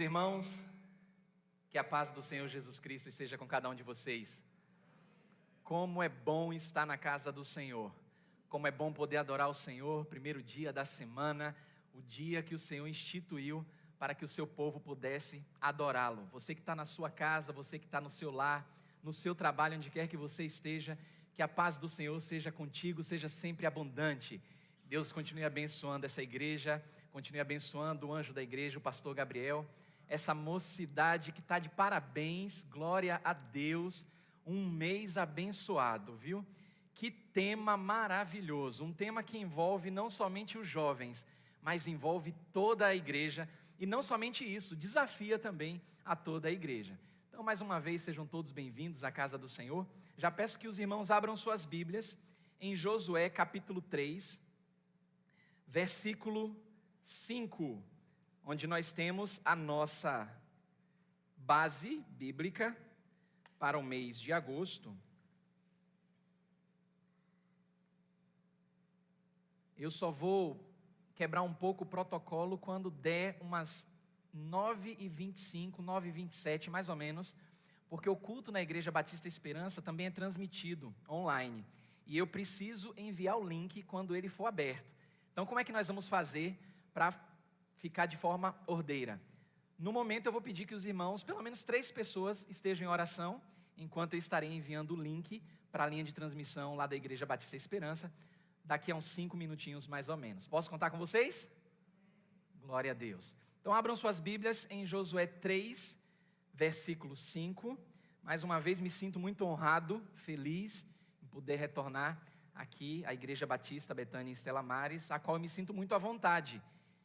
irmãos, que a paz do Senhor Jesus Cristo esteja com cada um de vocês. Como é bom estar na casa do Senhor, como é bom poder adorar o Senhor, primeiro dia da semana, o dia que o Senhor instituiu para que o seu povo pudesse adorá-lo. Você que está na sua casa, você que está no seu lar, no seu trabalho, onde quer que você esteja, que a paz do Senhor seja contigo, seja sempre abundante. Deus continue abençoando essa igreja, continue abençoando o anjo da igreja, o pastor Gabriel, essa mocidade que está de parabéns, glória a Deus, um mês abençoado, viu? Que tema maravilhoso, um tema que envolve não somente os jovens, mas envolve toda a igreja, e não somente isso, desafia também a toda a igreja. Então, mais uma vez, sejam todos bem-vindos à casa do Senhor. Já peço que os irmãos abram suas Bíblias em Josué capítulo 3, versículo 5, onde nós temos a nossa base bíblica para o mês de agosto. Eu só vou quebrar um pouco o protocolo quando der umas 9h25, 9h27 mais ou menos, porque o culto na Igreja Batista Esperança também é transmitido online, e eu preciso enviar o link quando ele for aberto. Então, como é que nós vamos fazer para ficar de forma ordeira? No momento eu vou pedir que os irmãos, pelo menos 3 pessoas, estejam em oração, enquanto eu estarei enviando o link para a linha de transmissão lá da Igreja Batista Esperança, daqui a uns 5 minutinhos mais ou menos. Posso contar com vocês? Glória a Deus. Então abram suas Bíblias em Josué 3, versículo 5. Mais uma vez me sinto muito honrado, feliz em poder retornar aqui à Igreja Batista Betânia Estela Maris, a qual eu me sinto muito à vontade.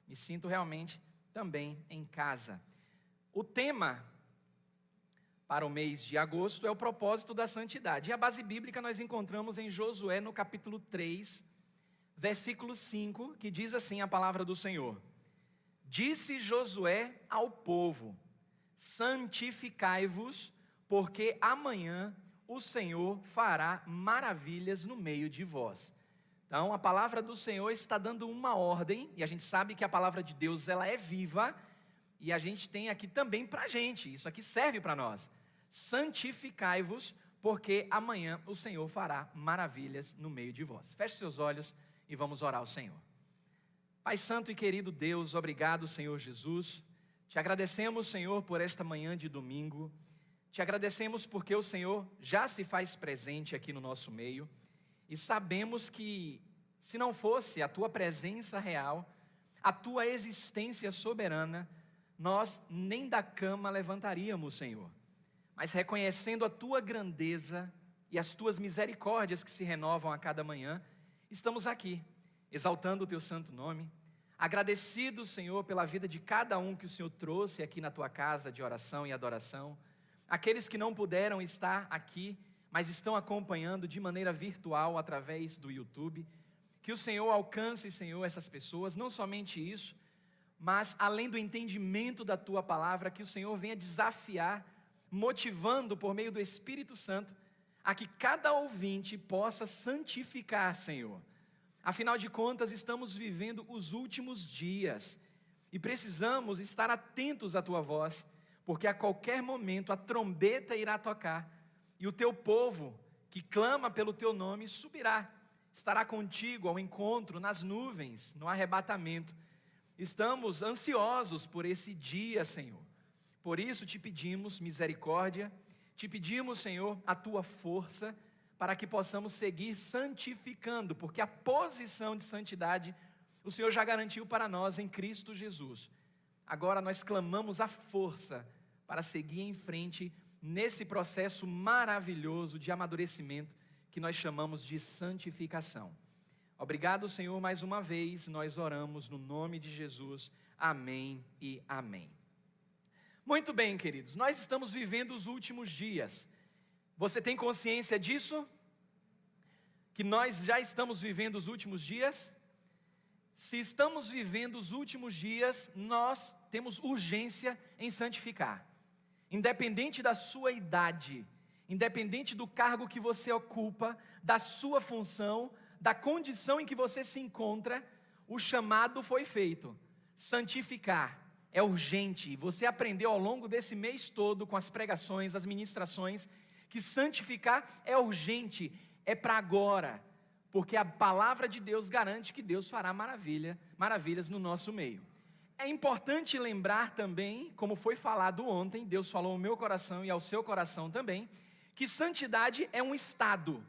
Me sinto realmente também em casa. O tema para o mês de agosto é o propósito da santidade. E a base bíblica nós encontramos em Josué no capítulo 3, versículo 5, que diz assim a palavra do Senhor: Disse Josué ao povo: santificai-vos, porque amanhã o Senhor fará maravilhas no meio de vós. Então a palavra do Senhor está dando uma ordem, e a gente sabe que a palavra de Deus ela é viva, e a gente tem aqui também para a gente, isso aqui serve para nós. Santificai-vos, porque amanhã o Senhor fará maravilhas no meio de vós. Feche seus olhos e vamos orar ao Senhor. Pai santo e querido Deus, obrigado, Senhor Jesus. Te agradecemos, Senhor, por esta manhã de domingo. Te agradecemos porque o Senhor já se faz presente aqui no nosso meio. E sabemos que, se não fosse a Tua presença real, a Tua existência soberana, nós nem da cama levantaríamos, Senhor. Mas reconhecendo a Tua grandeza e as Tuas misericórdias que se renovam a cada manhã, estamos aqui, exaltando o Teu santo nome, agradecidos, Senhor, pela vida de cada um que o Senhor trouxe aqui na Tua casa de oração e adoração, aqueles que não puderam estar aqui, mas estão acompanhando de maneira virtual através do YouTube, que o Senhor alcance, Senhor, essas pessoas, não somente isso, mas além do entendimento da Tua palavra, que o Senhor venha desafiar, motivando por meio do Espírito Santo, a que cada ouvinte possa santificar, Senhor. Afinal de contas, estamos vivendo os últimos dias e precisamos estar atentos à Tua voz, porque a qualquer momento a trombeta irá tocar e o Teu povo, que clama pelo Teu nome, subirá, estará contigo ao encontro nas nuvens, no arrebatamento. Estamos ansiosos por esse dia, Senhor. Por isso te pedimos misericórdia, te pedimos, Senhor, a Tua força, para que possamos seguir santificando, porque a posição de santidade o Senhor já garantiu para nós em Cristo Jesus. Agora nós clamamos a força para seguir em frente nesse processo maravilhoso de amadurecimento que nós chamamos de santificação. Obrigado, Senhor, mais uma vez, nós oramos no nome de Jesus. Amém e amém. Muito bem, queridos, nós estamos vivendo os últimos dias. Você tem consciência disso? Que nós já estamos vivendo os últimos dias? Se estamos vivendo os últimos dias, nós temos urgência em santificar. Independente da sua idade, independente do cargo que você ocupa, da sua função, da condição em que você se encontra, o chamado foi feito: santificar, é urgente. Você aprendeu ao longo desse mês todo, com as pregações, as ministrações, que santificar é urgente, é para agora, porque a palavra de Deus garante que Deus fará maravilhas no nosso meio. É importante lembrar também, como foi falado ontem, Deus falou ao meu coração e ao seu coração também, que santidade é um estado.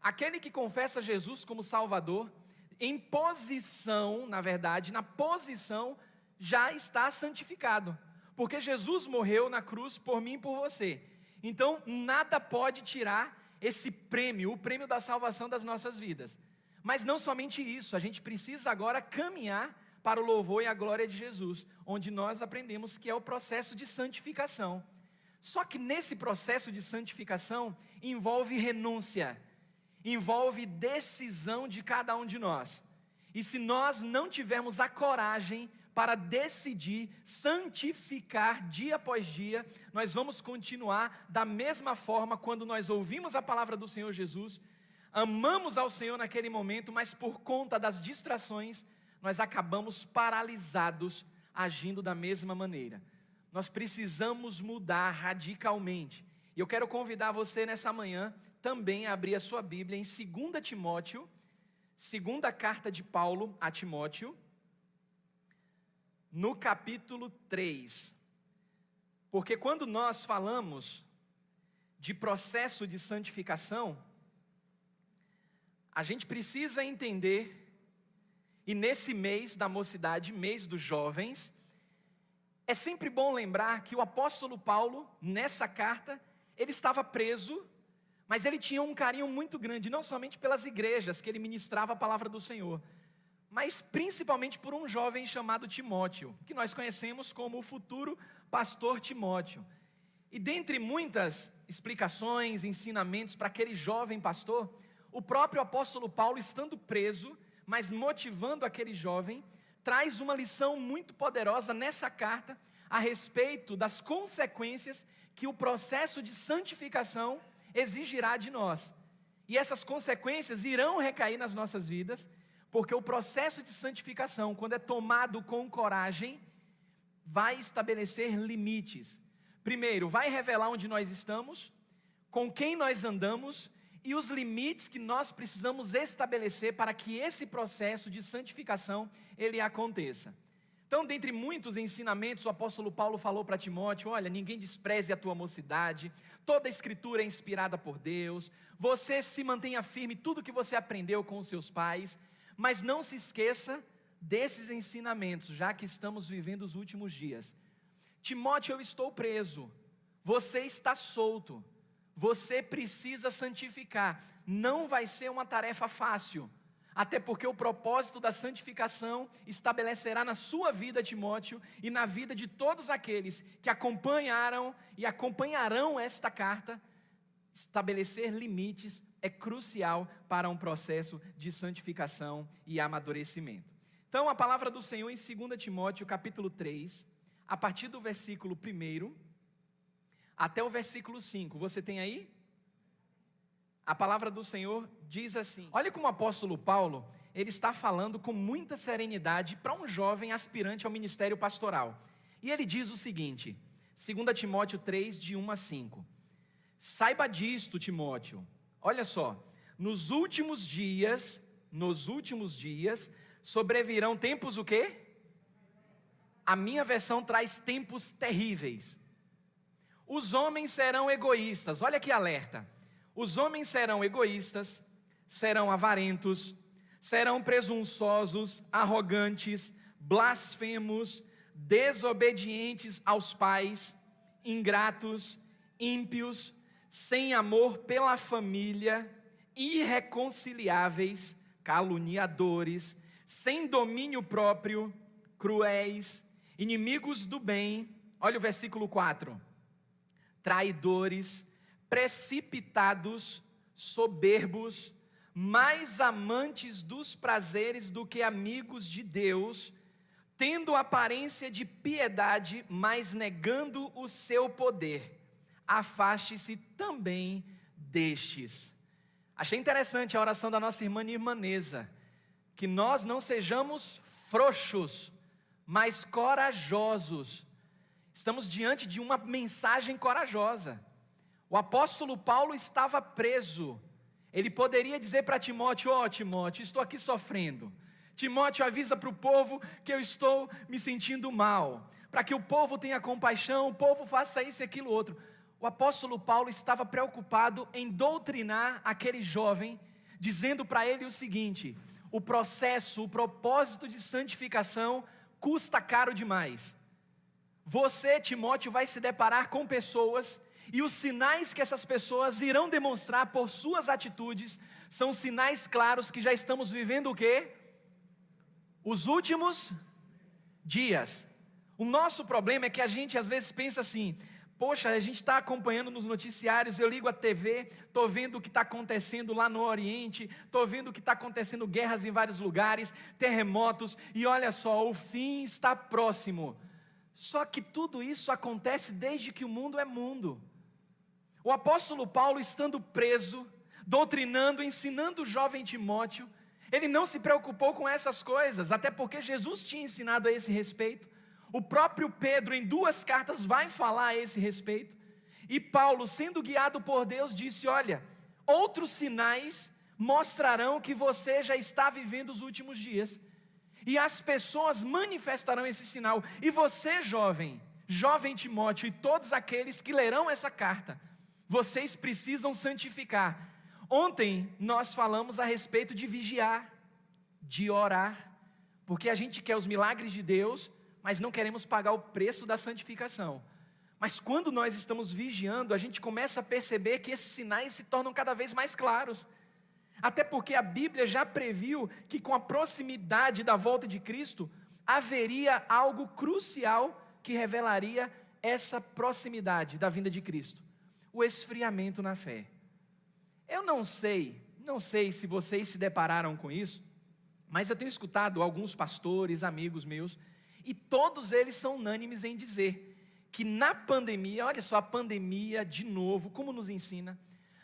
Aquele que confessa Jesus como Salvador, em posição, na verdade, na posição, já está santificado. Porque Jesus morreu na cruz por mim e por você. Então, nada pode tirar esse prêmio, o prêmio da salvação das nossas vidas. Mas não somente isso, a gente precisa agora caminhar para o louvor e a glória de Jesus, onde nós aprendemos que é o processo de santificação. Só que nesse processo de santificação envolve renúncia, envolve decisão de cada um de nós. E se nós não tivermos a coragem para decidir santificar dia após dia, nós vamos continuar da mesma forma quando nós ouvimos a palavra do Senhor Jesus, amamos ao Senhor naquele momento, mas por conta das distrações, nós acabamos paralisados, agindo da mesma maneira. Nós precisamos mudar radicalmente. E eu quero convidar você nessa manhã também a abrir a sua Bíblia em 2 Timóteo, segunda carta de Paulo a Timóteo, no capítulo 3. Porque quando nós falamos de processo de santificação, a gente precisa entender. E nesse mês da mocidade, mês dos jovens, é sempre bom lembrar que o apóstolo Paulo, nessa carta, ele estava preso, mas ele tinha um carinho muito grande, não somente pelas igrejas que ele ministrava a palavra do Senhor, mas principalmente por um jovem chamado Timóteo, que nós conhecemos como o futuro pastor Timóteo. E dentre muitas explicações, ensinamentos para aquele jovem pastor, o próprio apóstolo Paulo, estando preso, mas motivando aquele jovem, traz uma lição muito poderosa nessa carta a respeito das consequências que o processo de santificação exigirá de nós. E essas consequências irão recair nas nossas vidas, porque o processo de santificação, quando é tomado com coragem, vai estabelecer limites. Primeiro, vai revelar onde nós estamos, com quem nós andamos, e os limites que nós precisamos estabelecer para que esse processo de santificação, ele aconteça. Então, dentre muitos ensinamentos, o apóstolo Paulo falou para Timóteo: olha, ninguém despreze a tua mocidade, toda a escritura é inspirada por Deus, você se mantenha firme, tudo que você aprendeu com os seus pais, mas não se esqueça desses ensinamentos, já que estamos vivendo os últimos dias. Timóteo, eu estou preso, você está solto, você precisa santificar. Não vai ser uma tarefa fácil, até porque o propósito da santificação estabelecerá na sua vida, Timóteo, e na vida de todos aqueles que acompanharam e acompanharão esta carta. Estabelecer limites é crucial para um processo de santificação e amadurecimento. Então, a palavra do Senhor em 2 Timóteo, capítulo 3, a partir do versículo 1 até o versículo 5, você tem aí? A palavra do Senhor diz assim: olha como o apóstolo Paulo, ele está falando com muita serenidade para um jovem aspirante ao ministério pastoral. E ele diz o seguinte, 2 Timóteo 3, de 1 a 5. Saiba disto, Timóteo, olha só, nos últimos dias, sobrevirão tempos o quê? A minha versão traz tempos terríveis. Os homens serão egoístas, olha que alerta. Os homens serão egoístas, serão avarentos, serão presunçosos, arrogantes, blasfemos, desobedientes aos pais, ingratos, ímpios, sem amor pela família, irreconciliáveis, caluniadores, sem domínio próprio, cruéis, inimigos do bem. Olha o versículo 4. Traidores, precipitados, soberbos, mais amantes dos prazeres do que amigos de Deus, tendo aparência de piedade, mas negando o seu poder. Afaste-se também destes. Achei interessante a oração da nossa irmã Nirmanesa, que nós não sejamos frouxos, mas corajosos. Estamos diante de uma mensagem corajosa. O apóstolo Paulo estava preso. Ele poderia dizer para Timóteo: Timóteo, estou aqui sofrendo. Timóteo, avisa para o povo que eu estou me sentindo mal, para que o povo tenha compaixão, o povo faça isso e aquilo outro. O apóstolo Paulo estava preocupado em doutrinar aquele jovem, dizendo para ele o seguinte: o processo, o propósito de santificação custa caro demais. Você, Timóteo, vai se deparar com pessoas, e os sinais que essas pessoas irão demonstrar por suas atitudes, são sinais claros que já estamos vivendo o quê? Os últimos dias. O nosso problema é que a gente às vezes pensa assim: poxa, a gente está acompanhando nos noticiários, eu ligo a TV, estou vendo o que está acontecendo lá no Oriente, estou vendo o que está acontecendo, guerras em vários lugares, terremotos, e olha só, o fim está próximo. Só que tudo isso acontece desde que o mundo é mundo. O apóstolo Paulo, estando preso, doutrinando, ensinando o jovem Timóteo, ele não se preocupou com essas coisas, até porque Jesus tinha ensinado a esse respeito. O próprio Pedro, em 2 cartas, vai falar a esse respeito. E Paulo, sendo guiado por Deus, disse: olha, outros sinais mostrarão que você já está vivendo os últimos dias. E as pessoas manifestarão esse sinal. E você, jovem Timóteo, e todos aqueles que lerão essa carta, vocês precisam santificar. Ontem nós falamos a respeito de vigiar, de orar, porque a gente quer os milagres de Deus, mas não queremos pagar o preço da santificação. Mas quando nós estamos vigiando, a gente começa a perceber que esses sinais se tornam cada vez mais claros. Até porque a Bíblia já previu que com a proximidade da volta de Cristo, haveria algo crucial que revelaria essa proximidade da vinda de Cristo: o esfriamento na fé. Eu não sei se vocês se depararam com isso, mas eu tenho escutado alguns pastores, amigos meus, e todos eles são unânimes em dizer que na pandemia, olha só a pandemia de novo, como nos ensina,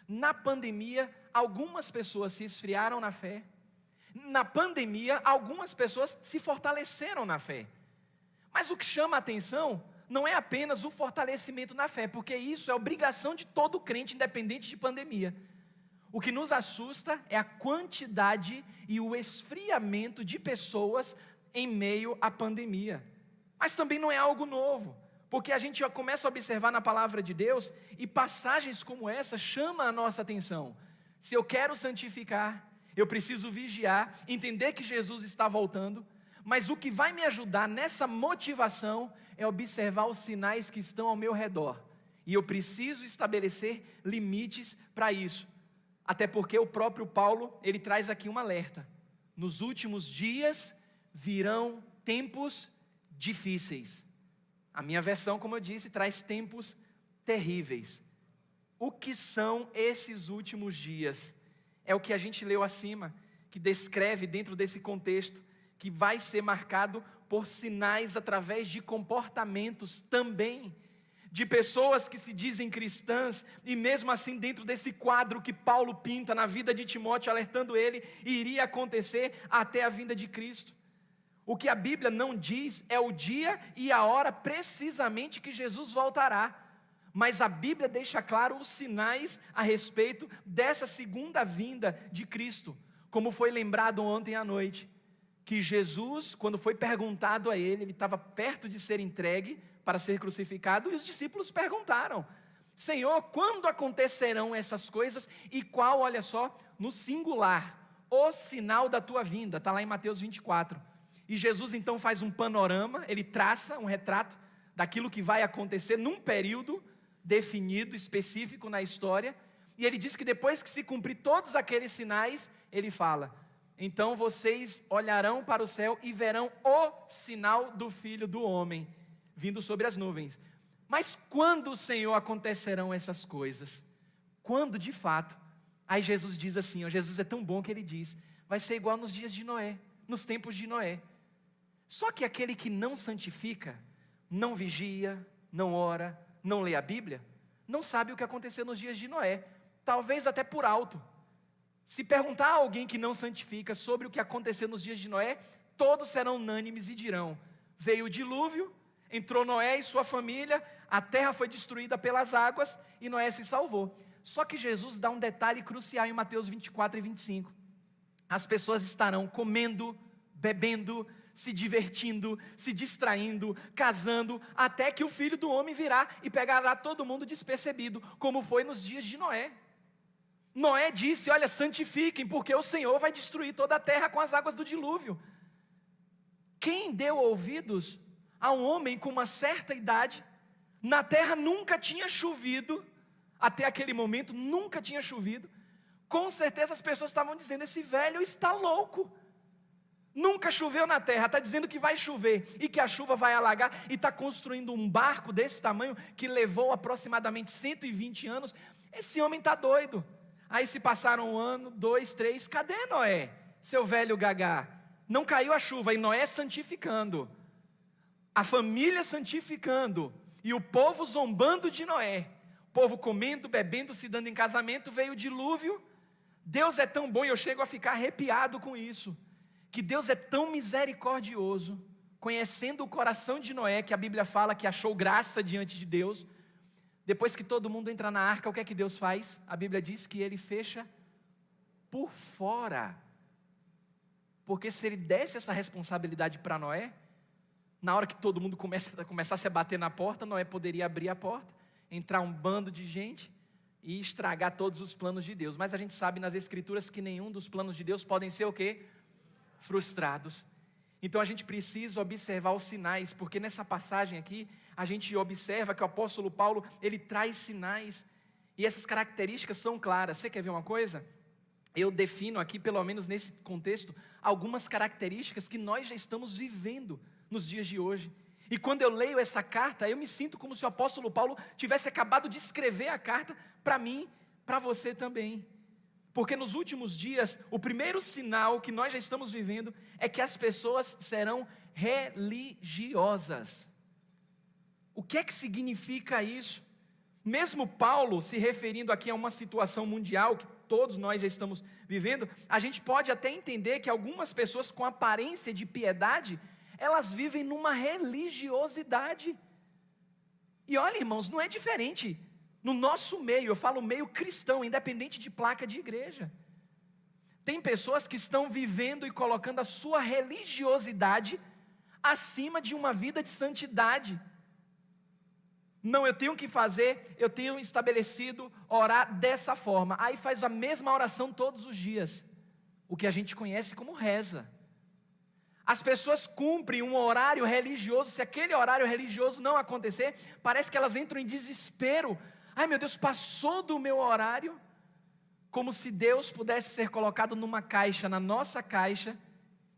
na pandemia algumas pessoas se esfriaram na fé, na pandemia algumas pessoas se fortaleceram na fé. Mas o que chama a atenção não é apenas o fortalecimento na fé, porque isso é obrigação de todo crente, independente de pandemia. O que nos assusta é a quantidade e o esfriamento de pessoas em meio à pandemia. Mas também não é algo novo, porque a gente já começa a observar na palavra de Deus, e passagens como essa chamam a nossa atenção. Se eu quero santificar, eu preciso vigiar, entender que Jesus está voltando, mas o que vai me ajudar nessa motivação é observar os sinais que estão ao meu redor, e eu preciso estabelecer limites para isso. Até porque o próprio Paulo, ele traz aqui um alerta: nos últimos dias virão tempos difíceis. A minha versão, como eu disse, traz tempos terríveis. O que são esses últimos dias? É o que a gente leu acima, que descreve dentro desse contexto, que vai ser marcado por sinais através de comportamentos também, de pessoas que se dizem cristãs, e mesmo assim dentro desse quadro que Paulo pinta na vida de Timóteo, alertando ele, iria acontecer até a vinda de Cristo. O que a Bíblia não diz é o dia e a hora precisamente que Jesus voltará, mas a Bíblia deixa claro os sinais a respeito dessa segunda vinda de Cristo, como foi lembrado ontem à noite, que Jesus, quando foi perguntado a ele estava perto de ser entregue para ser crucificado, e os discípulos perguntaram: Senhor, quando acontecerão essas coisas, e qual, olha só, no singular, o sinal da tua vinda? Está lá em Mateus 24, e Jesus então faz um panorama, ele traça um retrato daquilo que vai acontecer num período definido, específico na história, e ele diz que depois que se cumprir todos aqueles sinais, ele fala: então vocês olharão para o céu e verão o sinal do Filho do Homem, vindo sobre as nuvens. Mas quando, Senhor, acontecerão essas coisas? Quando de fato? Aí Jesus diz assim, Jesus é tão bom que ele diz: vai ser igual nos dias de Noé, nos tempos de Noé. Só que aquele que não santifica, não vigia, não ora, não lê a Bíblia, não sabe o que aconteceu nos dias de Noé, talvez até por alto. Se perguntar a alguém que não santifica sobre o que aconteceu nos dias de Noé, todos serão unânimes e dirão: veio o dilúvio, entrou Noé e sua família, a terra foi destruída pelas águas e Noé se salvou. Só que Jesus dá um detalhe crucial em Mateus 24 e 25. As pessoas estarão comendo, bebendo, se divertindo, se distraindo, casando, até que o Filho do Homem virá e pegará todo mundo despercebido, como foi nos dias de Noé. Noé disse, olha, santifiquem, porque o Senhor vai destruir toda a terra com as águas do dilúvio. Quem deu ouvidos a um homem com uma certa idade, na terra nunca tinha chovido, até aquele momento nunca tinha chovido, com certeza as pessoas estavam dizendo, esse velho está louco, nunca choveu na terra, está dizendo que vai chover, e que a chuva vai alagar, e está construindo um barco desse tamanho, que levou aproximadamente 120 anos, esse homem está doido. Aí se passaram 1 ano, 2, 3, cadê Noé, seu velho gagá? Não caiu a chuva, e Noé santificando, a família santificando, e o povo zombando de Noé, o povo comendo, bebendo, se dando em casamento, veio o dilúvio. Deus é tão bom, e eu chego a ficar arrepiado com isso, que Deus é tão misericordioso, conhecendo o coração de Noé, que a Bíblia fala que achou graça diante de Deus. Depois que todo mundo entra na arca, o que é que Deus faz? A Bíblia diz que Ele fecha por fora, porque se Ele desse essa responsabilidade para Noé, na hora que todo mundo começasse a bater na porta, Noé poderia abrir a porta, entrar um bando de gente e estragar todos os planos de Deus. Mas a gente sabe nas Escrituras que nenhum dos planos de Deus podem ser o quê? Frustrados. Então a gente precisa observar os sinais, porque nessa passagem aqui, a gente observa que o apóstolo Paulo, ele traz sinais, e essas características são claras. Você quer ver uma coisa? Eu defino aqui, pelo menos nesse contexto, algumas características que nós já estamos vivendo nos dias de hoje. E quando eu leio essa carta, eu me sinto como se o apóstolo Paulo tivesse acabado de escrever a carta para mim, para você também. Porque nos últimos dias, o primeiro sinal que nós já estamos vivendo é que as pessoas serão religiosas. O que é que significa isso? Mesmo Paulo se referindo aqui a uma situação mundial que todos nós já estamos vivendo, a gente pode até entender que algumas pessoas com aparência de piedade, elas vivem numa religiosidade. E olha, irmãos, não é diferente no nosso meio, eu falo meio cristão, independente de placa de igreja. Tem pessoas que estão vivendo e colocando a sua religiosidade acima de uma vida de santidade. Não, eu tenho que fazer, eu tenho estabelecido orar dessa forma. Aí faz a mesma oração todos os dias, o que a gente conhece como reza. As pessoas cumprem um horário religioso, se aquele horário religioso não acontecer, parece que elas entram em desespero. Ai meu Deus, passou do meu horário, como se Deus pudesse ser colocado numa caixa, na nossa caixa,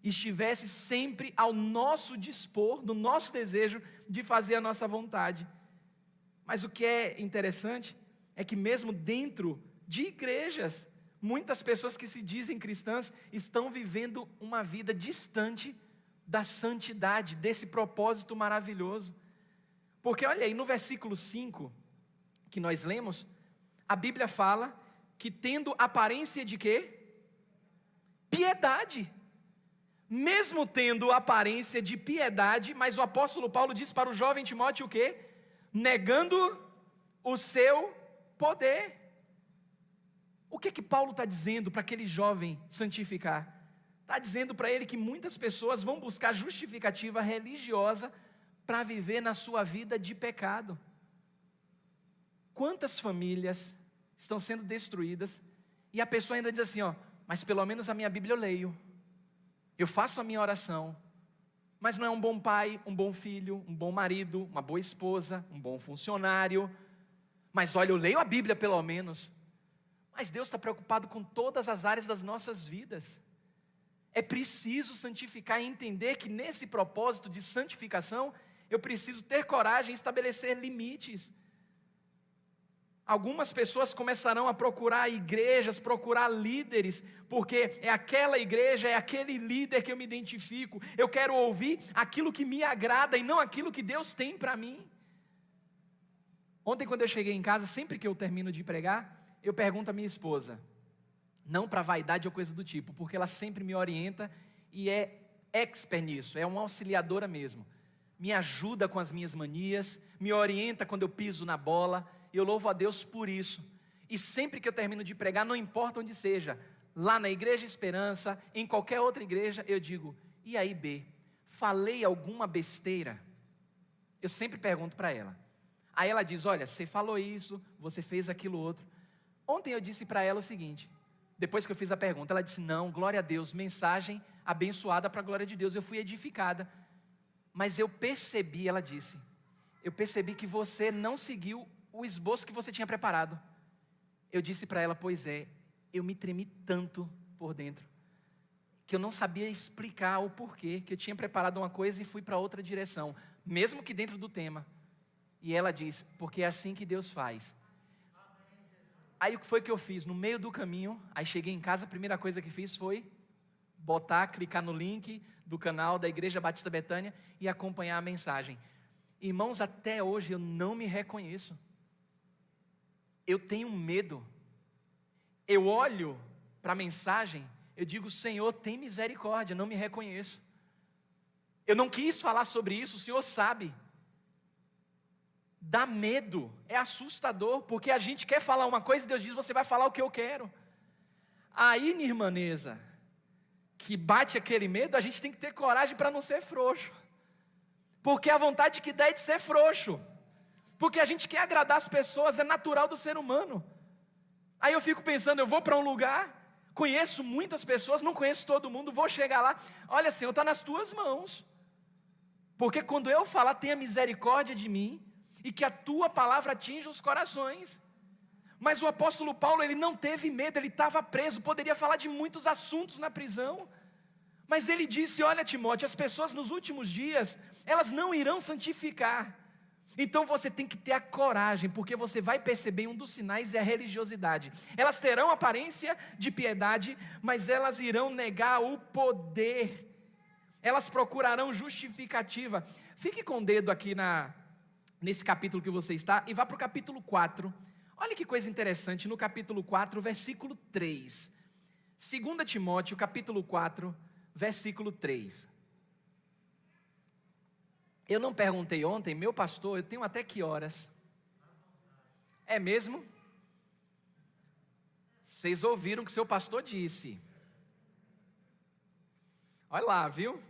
e estivesse sempre ao nosso dispor, no nosso desejo de fazer a nossa vontade. Mas o que é interessante é que mesmo dentro de igrejas, muitas pessoas que se dizem cristãs estão vivendo uma vida distante da santidade, desse propósito maravilhoso. Porque olha aí, no versículo 5, que nós lemos, a Bíblia fala que tendo aparência de quê? Piedade. Mesmo tendo aparência de piedade, mas o apóstolo Paulo diz para o jovem Timóteo o quê? Negando o seu poder. O que Paulo está dizendo para aquele jovem santificar? Está dizendo para ele que muitas pessoas vão buscar justificativa religiosa para viver na sua vida de pecado. Quantas famílias estão sendo destruídas e a pessoa ainda diz assim, mas pelo menos a minha Bíblia eu leio, eu faço a minha oração, mas não é um bom pai, um bom filho, um bom marido, uma boa esposa, um bom funcionário, mas olha, eu leio a Bíblia pelo menos. Mas Deus está preocupado com todas as áreas das nossas vidas. É preciso santificar e entender que nesse propósito de santificação, eu preciso ter coragem e estabelecer limites. Algumas pessoas começarão a procurar igrejas, procurar líderes, porque é aquela igreja, é aquele líder que eu me identifico. Eu quero ouvir aquilo que me agrada e não aquilo que Deus tem para mim. Ontem, quando eu cheguei em casa, sempre que eu termino de pregar, eu pergunto à minha esposa, não para vaidade ou coisa do tipo, porque ela sempre me orienta e é expert nisso, é uma auxiliadora mesmo. me ajuda com as minhas manias, me orienta quando eu piso na bola, e eu louvo a Deus por isso. E sempre que eu termino de pregar, não importa onde seja, lá na Igreja Esperança, em qualquer outra igreja, eu digo, e aí B, falei alguma besteira? Eu sempre pergunto para ela. Aí ela diz, olha, você falou isso, você fez aquilo outro. Ontem eu disse para ela o seguinte, depois que eu fiz a pergunta, ela disse, não, glória a Deus, mensagem abençoada para a glória de Deus, eu fui edificada. Mas eu percebi, ela disse, eu percebi que você não seguiu o esboço que você tinha preparado. Eu disse para ela, pois é, eu me tremi tanto por dentro, que eu não sabia explicar o porquê, que eu tinha preparado uma coisa e fui para outra direção, mesmo que dentro do tema. E ela diz, porque é assim que Deus faz. Aí o que foi que eu fiz? No meio do caminho, aí cheguei em casa, a primeira coisa que fiz foi clicar no link do canal da Igreja Batista Betânia e acompanhar a mensagem. Irmãos, até hoje eu não me reconheço. Eu tenho medo. Eu olho para a mensagem, eu digo, Senhor, tem misericórdia, não me reconheço. Eu não quis falar sobre isso, o Senhor sabe. Dá medo, é assustador, porque a gente quer falar uma coisa e Deus diz, você vai falar o que eu quero. Aí, minha irmanesa, que bate aquele medo, a gente tem que ter coragem para não ser frouxo. Porque a vontade que dá é de ser frouxo. Porque a gente quer agradar as pessoas, é natural do ser humano. Aí eu fico pensando, eu vou para um lugar, conheço muitas pessoas, não conheço todo mundo, vou chegar lá, olha Senhor, está nas tuas mãos. Porque quando eu falar, tenha misericórdia de mim, e que a tua palavra atinja os corações. Mas o apóstolo Paulo, ele não teve medo, ele estava preso, poderia falar de muitos assuntos na prisão, mas ele disse, olha Timóteo, as pessoas nos últimos dias, elas não irão santificar, então você tem que ter a coragem, porque você vai perceber, um dos sinais é a religiosidade, elas terão aparência de piedade, mas elas irão negar o poder, elas procurarão justificativa. Fique com o dedo aqui nesse capítulo que você está, e vá para o capítulo 4, olha que coisa interessante, no capítulo 4, versículo 3, 2 Timóteo, capítulo 4, versículo 3, eu não perguntei ontem, meu pastor, eu tenho até que horas? É mesmo? Vocês ouviram o que seu pastor disse, olha lá, viu?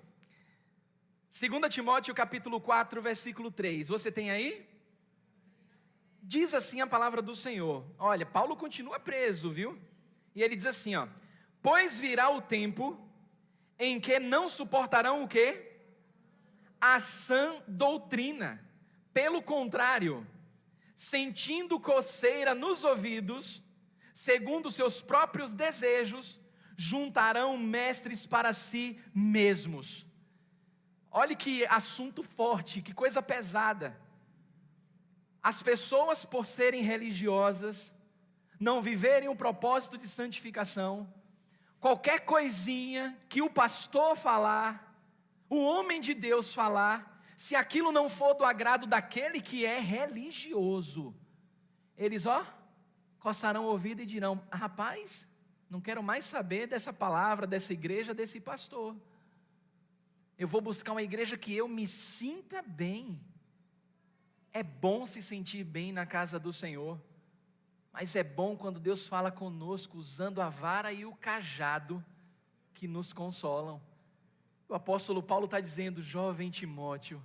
2 Timóteo capítulo 4, versículo 3, você tem aí? Diz assim a palavra do Senhor, olha, Paulo continua preso, viu? E ele diz assim, ó, pois virá o tempo em que não suportarão o quê? A sã doutrina, pelo contrário, sentindo coceira nos ouvidos, segundo seus próprios desejos, juntarão mestres para si mesmos. Olha que assunto forte, que coisa pesada. As pessoas, por serem religiosas, não viverem um propósito de santificação, qualquer coisinha que o pastor falar, o homem de Deus falar, se aquilo não for do agrado daquele que é religioso, eles, coçarão o ouvido e dirão, rapaz, não quero mais saber dessa palavra, dessa igreja, desse pastor. Eu vou buscar uma igreja que eu me sinta bem. É bom se sentir bem na casa do Senhor, mas é bom quando Deus fala conosco usando a vara e o cajado que nos consolam. O apóstolo Paulo está dizendo, jovem Timóteo,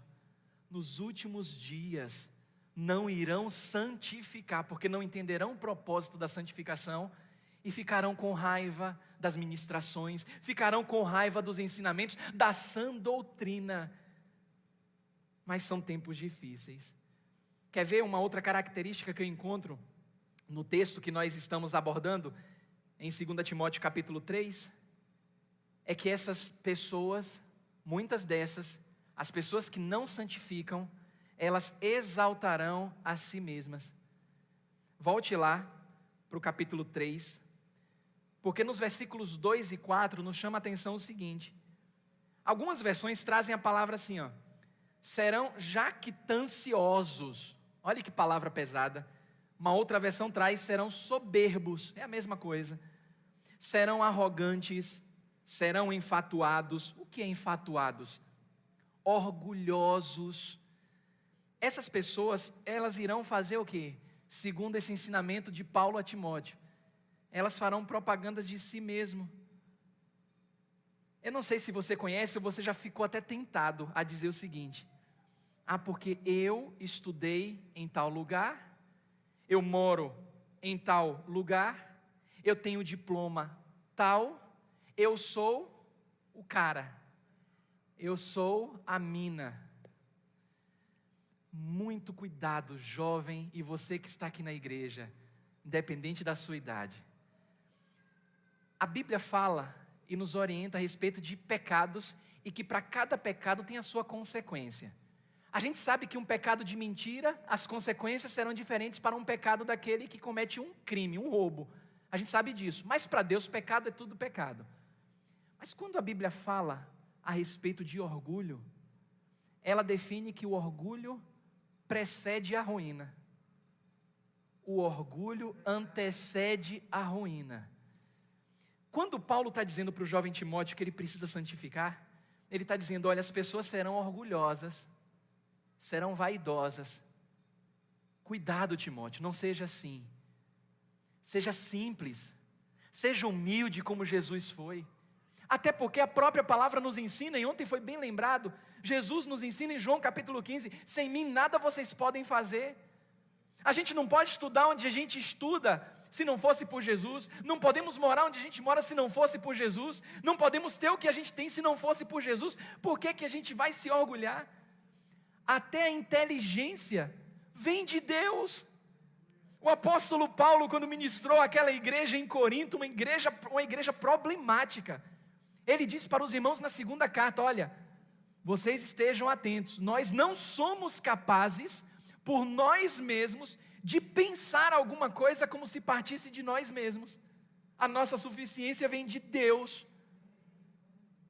nos últimos dias não irão santificar, porque não entenderão o propósito da santificação e ficarão com raiva das ministrações, ficarão com raiva dos ensinamentos, da sã doutrina. Mas são tempos difíceis. Quer ver uma outra característica que eu encontro no texto que nós estamos abordando, em 2 Timóteo capítulo 3? É que essas pessoas, muitas dessas, as pessoas que não santificam, elas exaltarão a si mesmas. Volte lá para o capítulo 3, porque nos versículos 2 e 4 nos chama a atenção o seguinte, algumas versões trazem a palavra assim, serão jactanciosos, olha que palavra pesada. Uma outra versão traz, serão soberbos, é a mesma coisa, serão arrogantes, serão enfatuados. O que é enfatuados? orgulhosos. Essas pessoas, elas irão fazer o quê? Segundo esse ensinamento de Paulo a Timóteo, elas farão propagandas de si mesmo. Eu não sei se você conhece ou você já ficou até tentado a dizer o seguinte: porque eu estudei em tal lugar, eu moro em tal lugar, eu tenho diploma tal, eu sou o cara, eu sou a mina. Muito cuidado, jovem, e você que está aqui na igreja, independente da sua idade. A Bíblia fala e nos orienta a respeito de pecados, e que para cada pecado tem a sua consequência. A gente sabe que um pecado de mentira, as consequências serão diferentes para um pecado daquele que comete um crime, um roubo. A gente sabe disso, mas para Deus pecado é tudo pecado. Mas quando a Bíblia fala a respeito de orgulho, ela define que o orgulho precede a ruína. O orgulho antecede a ruína. Quando Paulo está dizendo para o jovem Timóteo que ele precisa santificar, ele está dizendo: olha, as pessoas serão orgulhosas, serão vaidosas. Cuidado, Timóteo, não seja assim. Seja simples, seja humilde como Jesus foi. Até porque a própria palavra nos ensina, e ontem foi bem lembrado, Jesus nos ensina em João capítulo 15, sem mim nada vocês podem fazer. A gente não pode estudar onde a gente estuda se não fosse por Jesus, não podemos morar onde a gente mora se não fosse por Jesus, não podemos ter o que a gente tem se não fosse por Jesus. Por que que a gente vai se orgulhar? Até a inteligência vem de Deus. O apóstolo Paulo, quando ministrou aquela igreja em Corinto, uma igreja problemática, ele disse para os irmãos na segunda carta: olha, vocês estejam atentos, nós não somos capazes, por nós mesmos, de pensar alguma coisa como se partisse de nós mesmos. A nossa suficiência vem de Deus.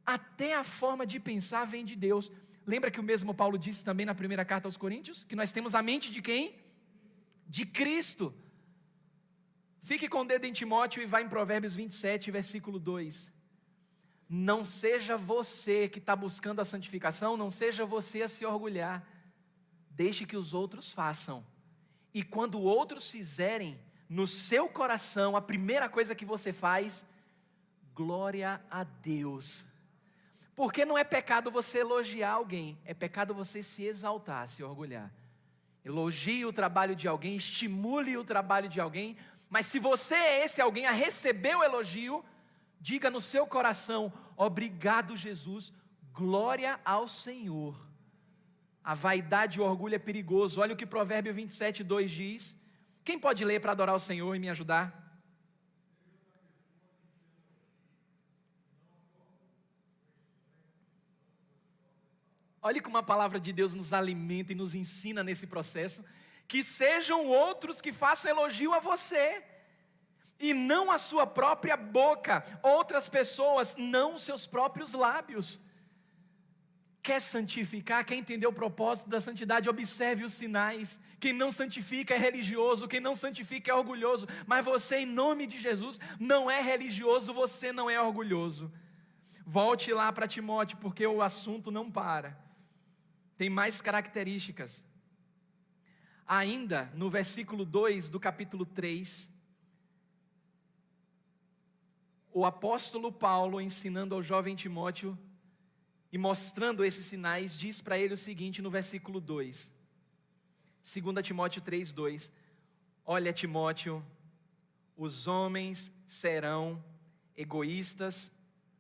Até a forma de pensar vem de Deus. Lembra que o mesmo Paulo disse também na primeira carta aos Coríntios, que nós temos a mente de quem? De Cristo. Fique com o dedo em Timóteo e vá em Provérbios 27, versículo 2. Não seja você que está buscando a santificação, não seja você a se orgulhar. Deixe que os outros façam. E quando outros fizerem, no seu coração, a primeira coisa que você faz: glória a Deus. Porque não é pecado você elogiar alguém, é pecado você se exaltar, se orgulhar. Elogie o trabalho de alguém, estimule o trabalho de alguém, mas se você é esse alguém a receber o elogio, diga no seu coração: obrigado, Jesus, glória ao Senhor. A vaidade e o orgulho é perigoso. Olha o que Provérbio 27, 2 diz. Quem pode ler para adorar o Senhor e me ajudar? Olha como a palavra de Deus nos alimenta e nos ensina nesse processo. Que sejam outros que façam elogio a você, e não a sua própria boca, outras pessoas, não os seus próprios lábios. Quer santificar, quer entender o propósito da santidade, observe os sinais. Quem não santifica é religioso, quem não santifica é orgulhoso, mas você, em nome de Jesus, não é religioso, você não é orgulhoso. Volte lá para Timóteo, porque o assunto não para. Tem mais características. Ainda no versículo 2 do capítulo 3, o apóstolo Paulo, ensinando ao jovem Timóteo e mostrando esses sinais, diz para ele o seguinte no versículo 2, 2 Timóteo 3, 2: olha, Timóteo, os homens serão egoístas,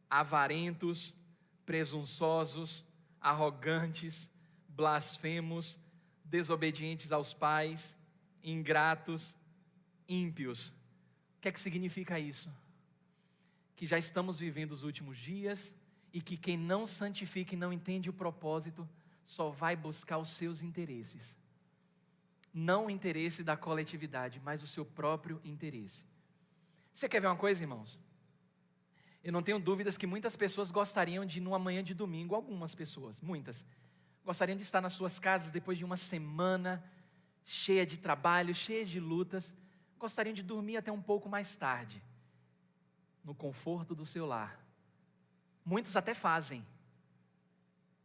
avarentos, presunçosos, arrogantes, blasfemos, desobedientes aos pais, ingratos, ímpios. O que é que significa isso? Que já estamos vivendo os últimos dias, e que quem não santifica e não entende o propósito, só vai buscar os seus interesses. Não o interesse da coletividade, mas o seu próprio interesse. Você quer ver uma coisa, irmãos? Eu não tenho dúvidas que muitas pessoas gostariam de, numa manhã de domingo, algumas pessoas, muitas, gostariam de estar nas suas casas depois de uma semana cheia de trabalho, cheia de lutas, gostariam de dormir até um pouco mais tarde, no conforto do seu lar. Muitos até fazem.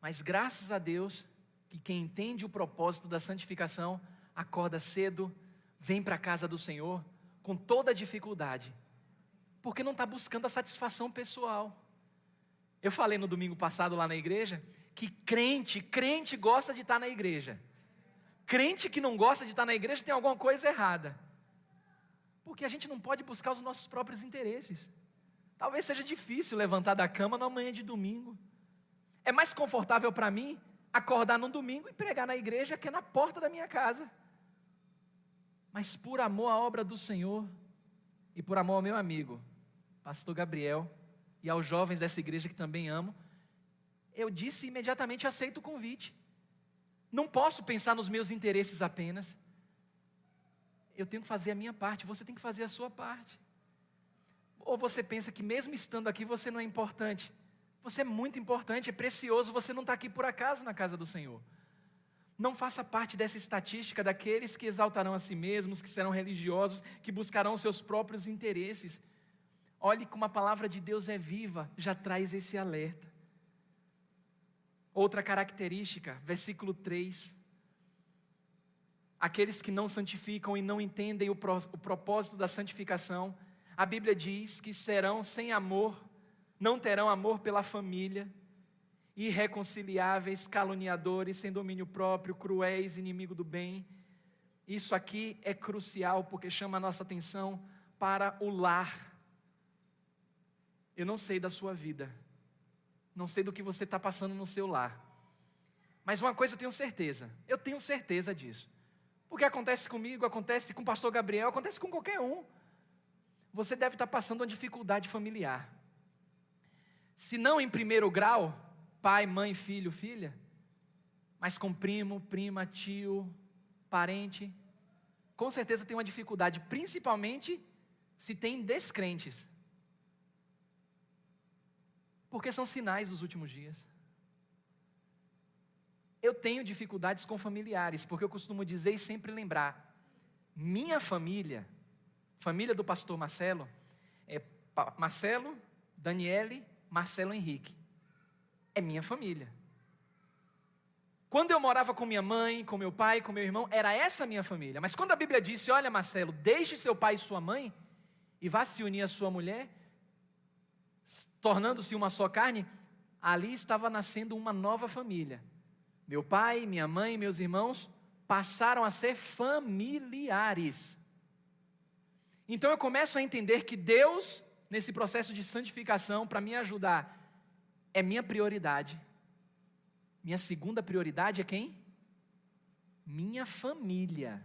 Mas graças a Deus, que quem entende o propósito da santificação, acorda cedo, vem para a casa do Senhor, com toda a dificuldade, porque não está buscando a satisfação pessoal. Eu falei no domingo passado lá na igreja, que crente gosta de estar na igreja. Crente que não gosta de estar na igreja tem alguma coisa errada. Porque a gente não pode buscar os nossos próprios interesses. Talvez seja difícil levantar da cama numa manhã de domingo. É mais confortável para mim acordar num domingo e pregar na igreja que é na porta da minha casa. Mas por amor à obra do Senhor e por amor ao meu amigo, pastor Gabriel, e aos jovens dessa igreja que também amo, eu disse imediatamente: aceito o convite. Não posso pensar nos meus interesses apenas. Eu tenho que fazer a minha parte, você tem que fazer a sua parte. Ou você pensa que mesmo estando aqui você não é importante? Você é muito importante, é precioso, você não está aqui por acaso na casa do Senhor. Não faça parte dessa estatística daqueles que exaltarão a si mesmos, que serão religiosos, que buscarão os seus próprios interesses. Olhe como a palavra de Deus é viva, já traz esse alerta. Outra característica, versículo 3. Aqueles que não santificam e não entendem o propósito da santificação, a Bíblia diz que serão sem amor, não terão amor pela família, irreconciliáveis, caluniadores, sem domínio próprio, cruéis, inimigo do bem. Isso aqui é crucial porque chama a nossa atenção para o lar. Eu não sei da sua vida, não sei do que você está passando no seu lar, mas uma coisa eu tenho certeza disso, porque acontece comigo, acontece com o pastor Gabriel, acontece com qualquer um. Você deve estar passando uma dificuldade familiar, se não em primeiro grau, pai, mãe, filho, filha, mas com primo, prima, tio, parente, com certeza tem uma dificuldade, principalmente se tem descrentes, porque são sinais dos últimos dias. Eu tenho dificuldades com familiares, porque eu costumo dizer e sempre lembrar, minha família, família do pastor Marcelo, é Marcelo, Daniele, Marcelo Henrique, é minha família. Quando eu morava com minha mãe, com meu pai, com meu irmão, era essa a minha família. Mas quando a Bíblia disse: olha Marcelo, deixe seu pai e sua mãe e vá se unir à sua mulher, tornando-se uma só carne, ali estava nascendo uma nova família. Meu pai, minha mãe e meus irmãos passaram a ser familiares. Então eu começo a entender que Deus, nesse processo de santificação, para me ajudar, é minha prioridade. Minha segunda prioridade é quem? Minha família.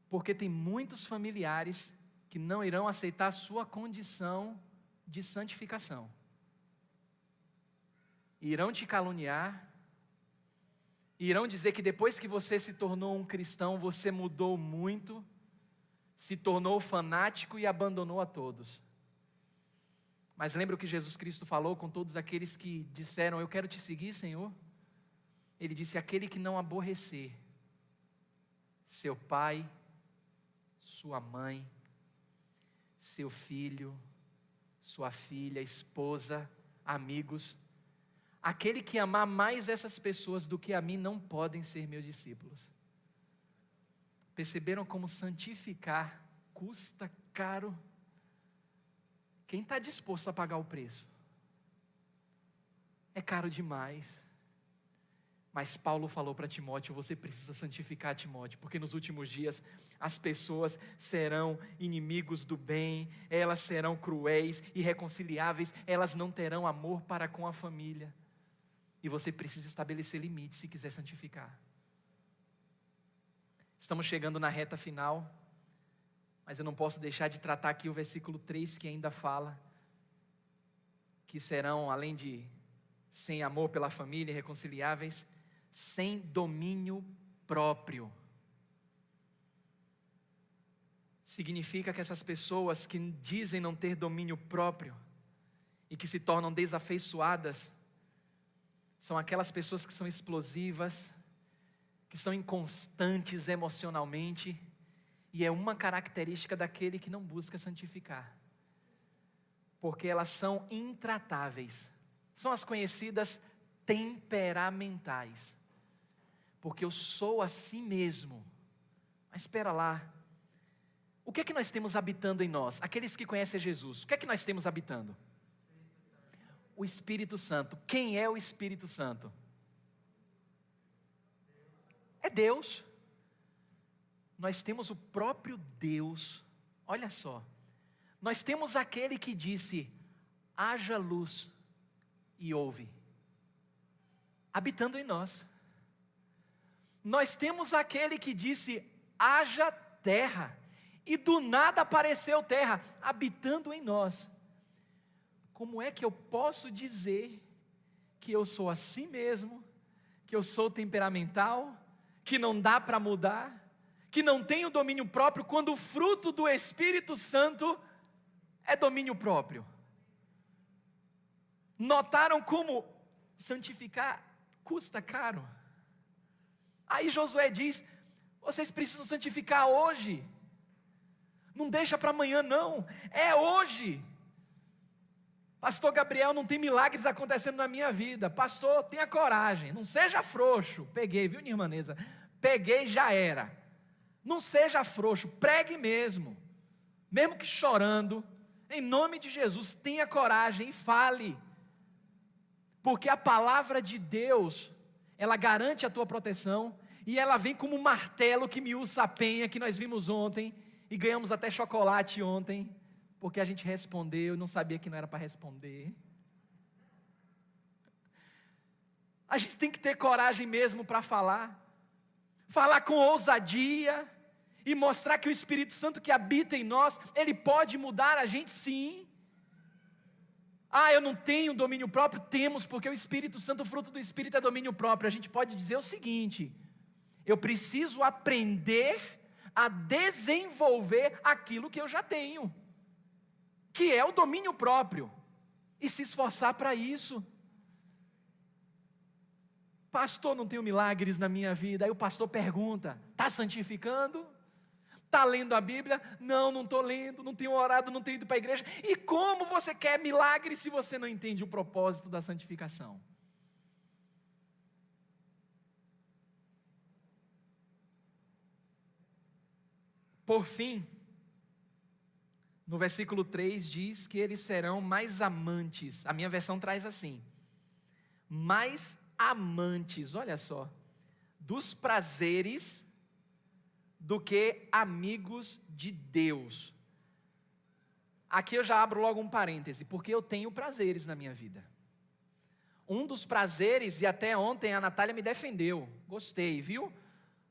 Porque tem muitos familiares que não irão aceitar a sua condição de santificação. Irão te caluniar, irão dizer que depois que você se tornou um cristão, você mudou muito, se tornou fanático e abandonou a todos. Mas lembra o que Jesus Cristo falou com todos aqueles que disseram: eu quero te seguir, Senhor? Ele disse: aquele que não aborrecer seu pai, sua mãe, seu filho, sua filha, esposa, amigos, aquele que amar mais essas pessoas do que a mim não podem ser meus discípulos. Perceberam como santificar custa caro? Quem está disposto a pagar o preço? É caro demais. Mas Paulo falou para Timóteo: você precisa santificar, Timóteo, porque nos últimos dias as pessoas serão inimigos do bem, elas serão cruéis, irreconciliáveis, elas não terão amor para com a família. E você precisa estabelecer limites se quiser santificar. Estamos chegando na reta final, mas eu não posso deixar de tratar aqui o versículo 3, que ainda fala que serão, além de sem amor pela família, irreconciliáveis, sem domínio próprio. Significa que essas pessoas que dizem não ter domínio próprio e que se tornam desafeiçoadas, são aquelas pessoas que são explosivas, que são inconstantes emocionalmente, e é uma característica daquele que não busca santificar, porque elas são intratáveis, São as conhecidas temperamentais. Porque eu sou assim mesmo. Mas espera lá. O que é que nós temos habitando em nós? Aqueles que conhecem Jesus. O que é que nós temos habitando? O Espírito Santo. Quem é o Espírito Santo? É Deus. Nós temos o próprio Deus. Olha só. Nós temos aquele que disse: haja luz, e houve. Habitando em nós. Nós temos aquele que disse: haja terra, e do nada apareceu terra, habitando em nós. Como é que eu posso dizer que eu sou assim mesmo, que eu sou temperamental, que não dá para mudar, que não tenho domínio próprio, quando o fruto do Espírito Santo é domínio próprio? Notaram como santificar custa caro? Aí Josué diz: vocês precisam santificar hoje. Não deixa para amanhã não, é hoje. Pastor Gabriel, não tem milagres acontecendo na minha vida. Pastor, tenha coragem, não seja frouxo. Peguei, viu, Nirmanesa? Peguei, já era. Não seja frouxo, pregue mesmo que chorando, em nome de Jesus, tenha coragem e fale. Porque a palavra de Deus, ela garante a tua proteção, e ela vem como um martelo que miúça a penha, que nós vimos ontem, e ganhamos até chocolate ontem, porque a gente respondeu e não sabia que não era para responder. A gente tem que ter coragem mesmo para falar com ousadia, e mostrar que o Espírito Santo que habita em nós, ele pode mudar a gente sim. Eu não tenho domínio próprio? Temos, porque o Espírito Santo, o fruto do Espírito é domínio próprio. A gente pode dizer o seguinte: eu preciso aprender a desenvolver aquilo que eu já tenho, que é o domínio próprio, e se esforçar para isso. Pastor, não tenho milagres na minha vida. Aí o pastor pergunta: está santificando? Está lendo a Bíblia? Não estou lendo, não tenho orado, não tenho ido para a igreja. E como você quer milagre se você não entende o propósito da santificação? Por fim, no versículo 3 diz que eles serão mais amantes. A minha versão traz assim: mais amantes, olha só, dos prazeres do que amigos de Deus. Aqui eu já abro logo um parêntese, porque eu tenho prazeres na minha vida. Um dos prazeres, e até ontem a Natália me defendeu, gostei, viu?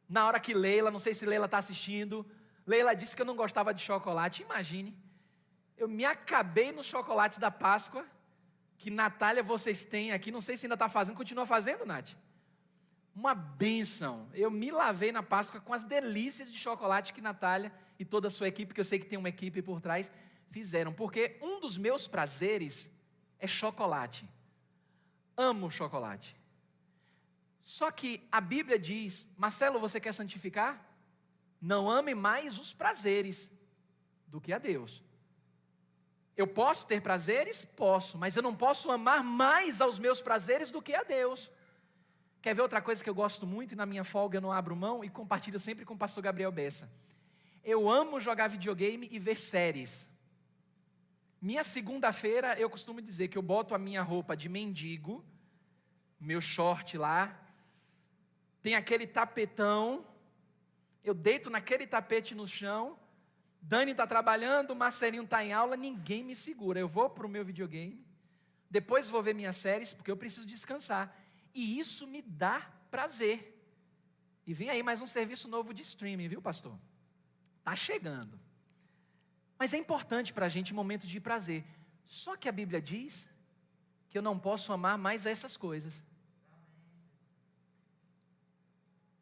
Na hora que Leila, não sei se Leila está assistindo, Leila disse que eu não gostava de chocolate. Imagine, eu me acabei nos chocolates da Páscoa, que Natália vocês têm aqui, não sei se ainda está fazendo, continua fazendo, Nath? Uma bênção. Eu me lavei na Páscoa com as delícias de chocolate que Natália e toda a sua equipe, que eu sei que tem uma equipe por trás, fizeram. Porque um dos meus prazeres é chocolate. Amo chocolate. Só que a Bíblia diz: Marcelo, você quer santificar? Não ame mais os prazeres do que a Deus. Eu posso ter prazeres? Posso, mas eu não posso amar mais aos meus prazeres do que a Deus. Quer ver outra coisa que eu gosto muito, e na minha folga eu não abro mão, e compartilho sempre com o pastor Gabriel Bessa? Eu amo jogar videogame e ver séries. Minha segunda-feira, eu costumo dizer que eu boto a minha roupa de mendigo, meu short lá, tem aquele tapetão, eu deito naquele tapete no chão, Dani está trabalhando, o Marcelinho está em aula, ninguém me segura. Eu vou para o meu videogame, depois vou ver minhas séries, porque eu preciso descansar. E isso me dá prazer. E vem aí mais um serviço novo de streaming, viu, pastor? Está chegando. Mas é importante para a gente momentos de prazer. Só que a Bíblia diz que eu não posso amar mais essas coisas.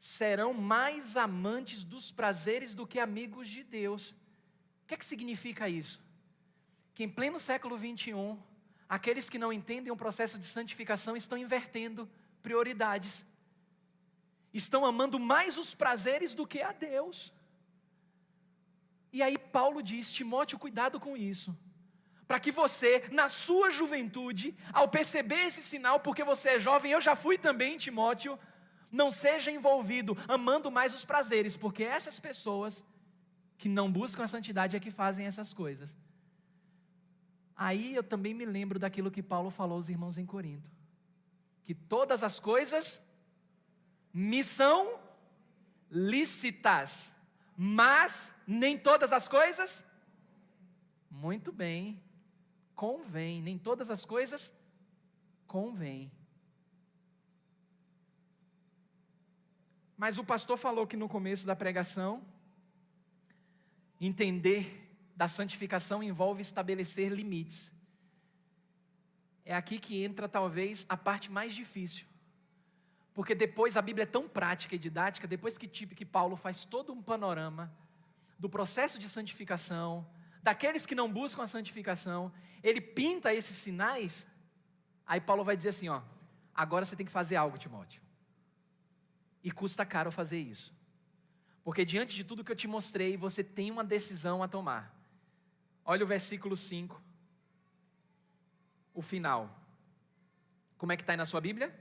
Serão mais amantes dos prazeres do que amigos de Deus. O que é que significa isso? Que em pleno século 21, aqueles que não entendem o processo de santificação estão invertendo prioridades. Estão amando mais os prazeres do que a Deus. E aí Paulo diz: Timóteo, cuidado com isso. para que você, na sua juventude, ao perceber esse sinal, porque você é jovem, eu já fui também, Timóteo, não seja envolvido amando mais os prazeres, porque essas pessoas que não buscam a santidade é que fazem essas coisas. Aí eu também me lembro daquilo que Paulo falou aos irmãos em Corinto, que todas as coisas me são lícitas, mas nem todas as coisas, muito bem, convém, nem todas as coisas convém. Mas o pastor falou que no começo da pregação, entender da santificação envolve estabelecer limites. É aqui que entra talvez a parte mais difícil. Porque depois a Bíblia é tão prática e didática, depois que Paulo faz todo um panorama do processo de santificação, daqueles que não buscam a santificação, ele pinta esses sinais, aí Paulo vai dizer assim, agora você tem que fazer algo, Timóteo. E custa caro fazer isso. Porque diante de tudo que eu te mostrei, você tem uma decisão a tomar. Olha o versículo 5, o final. Como é que está aí na sua Bíblia?